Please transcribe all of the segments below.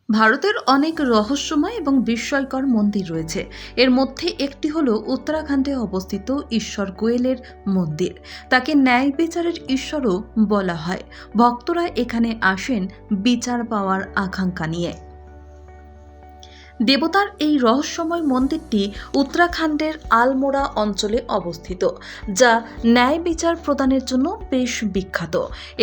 ভারতের অনেক রহস্যময় এবং বিস্ময়কর মন্দির রয়েছে। এর মধ্যে একটি হলো উত্তরাখণ্ডে অবস্থিত ঈশ্বর গোয়েলের মন্দির। তাকে ন্যায় বিচারের ঈশ্বরও বলা হয়। ভক্তরা এখানে আসেন বিচার পাওয়ার আকাঙ্ক্ষা নিয়ে। দেবতার এই রহস্যময় মন্দিরটি উত্তরাখণ্ডের আলমোড়া অঞ্চলে অবস্থিত, যা ন্যায় বিচার প্রদানের জন্য বেশ বিখ্যাত।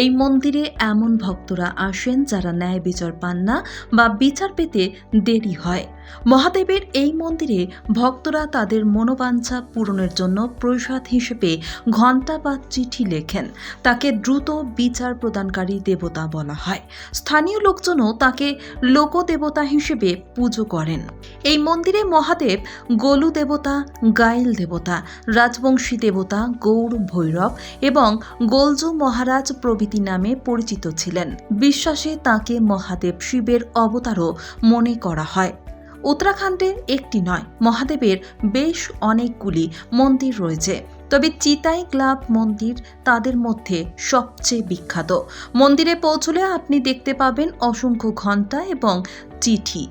এই মন্দিরে এমন ভক্তরা আসেন যারা ন্যায় বিচার পান না বা বিচার পেতে দেরি হয়। মহাদেবের এই মন্দিরে ভক্তরা তাদের মনোবাঞ্ছা পূরণের জন্য প্রসাদ হিসেবে ঘণ্টা বা চিঠি লেখেন। তাকে দ্রুত বিচার প্রদানকারী দেবতা বলা হয়। স্থানীয় লোকজনও তাকে লোকদেবতা হিসেবে পুজো করেন। এই মন্দিরে মহাদেব গোলু দেবতা, গাইল দেবতা, রাজবংশী দেবতা, গৌর ভৈরব এবং গোলজু মহারাজ প্রভৃতি নামে পরিচিত ছিলেন। বিশ্বাসে তাকে মহাদেব শিবের অবতারও মনে করা হয়। উত্তরাখণ্ডে একটি নয়, মহাদেবের বেশ অনেকগুলি মন্দির রয়েছে, তবে চিতাই গ্লাব মন্দির তাদের মধ্যে সবচেয়ে বিখ্যাত। মন্দিরে পৌঁছলে আপনি দেখতে পাবেন অসংখ্য ঘণ্টা এবং চিঠি।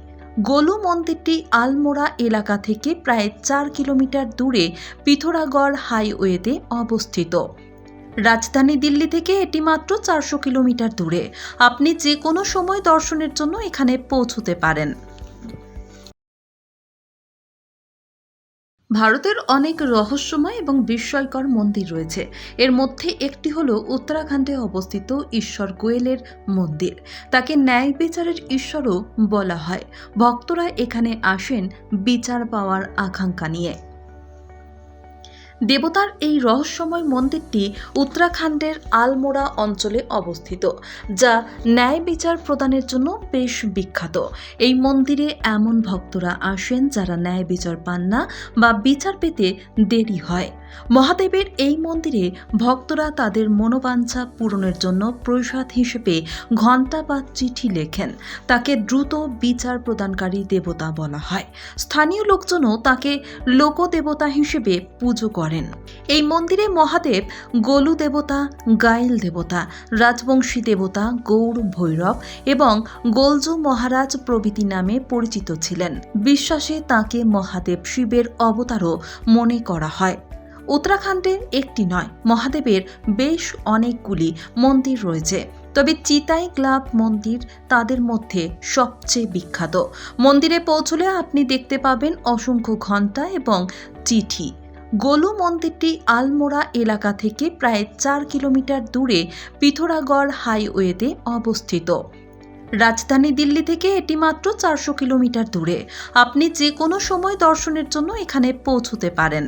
গোলু মন্দিরটি আলমোড়া এলাকা থেকে প্রায় 4 কিলোমিটার দূরে পিথোরাগড় হাইওয়েতে অবস্থিত। রাজধানী দিল্লি থেকে এটি মাত্র 400 কিলোমিটার দূরে। আপনি যে কোনো সময় দর্শনের জন্য এখানে পৌঁছতে পারেন। ভারতের অনেক রহস্যময় এবং বিস্ময়কর মন্দির রয়েছে। এর মধ্যে একটি হলো উত্তরাখণ্ডে অবস্থিত ঈশ্বর গোয়েলের মন্দির। তাকে ন্যায় বিচারের ঈশ্বরও বলা হয়। ভক্তরা এখানে আসেন বিচার পাওয়ার আকাঙ্ক্ষা নিয়ে। দেবতার এই রহস্যময় মন্দিরটি উত্তরাখণ্ডের আলমোড়া অঞ্চলে অবস্থিত, যা ন্যায় বিচার প্রদানের জন্য বেশ বিখ্যাত। এই মন্দিরে এমন ভক্তরা আসেন যারা ন্যায় বিচার পান না বা বিচার পেতে দেরি হয়। মহাদেবের এই মন্দিরে ভক্তরা তাদের মনোবাঞ্ছা পূরণের জন্য প্রসাদ হিসেবে ঘণ্টা বা চিঠি লেখেন। তাকে দ্রুত বিচার প্রদানকারী দেবতা বলা হয়। স্থানীয় লোকজনও তাকে লোকদেবতা হিসেবে পুজো করেন। এই মন্দিরে মহাদেব গোলু দেবতা, গাইল দেবতা, রাজবংশী দেবতা, গৌর ভৈরব এবং গোলজু মহারাজ প্রভৃতি নামে পরিচিত ছিলেন। বিশ্বাসে তাকে মহাদেব শিবের অবতারও মনে করা হয়। উত্তরাখণ্ডে একটি নয়, মহাদেবের বেশ অনেকগুলি মন্দির রয়েছে, তবে চিতাই গ্লাব মন্দির তাদের মধ্যে সবচেয়ে বিখ্যাত। মন্দিরে পৌঁছলে আপনি দেখতে পাবেন অসংখ্য ঘণ্টা এবং চিঠি। গোলু মন্দিরটি আলমোড়া এলাকা থেকে প্রায় 4 কিলোমিটার দূরে পিথোরাগড় হাইওয়েতে অবস্থিত। রাজধানী দিল্লি থেকে এটি মাত্র 400 কিলোমিটার দূরে। আপনি যে কোনো সময় দর্শনের জন্য এখানে পৌঁছতে পারেন।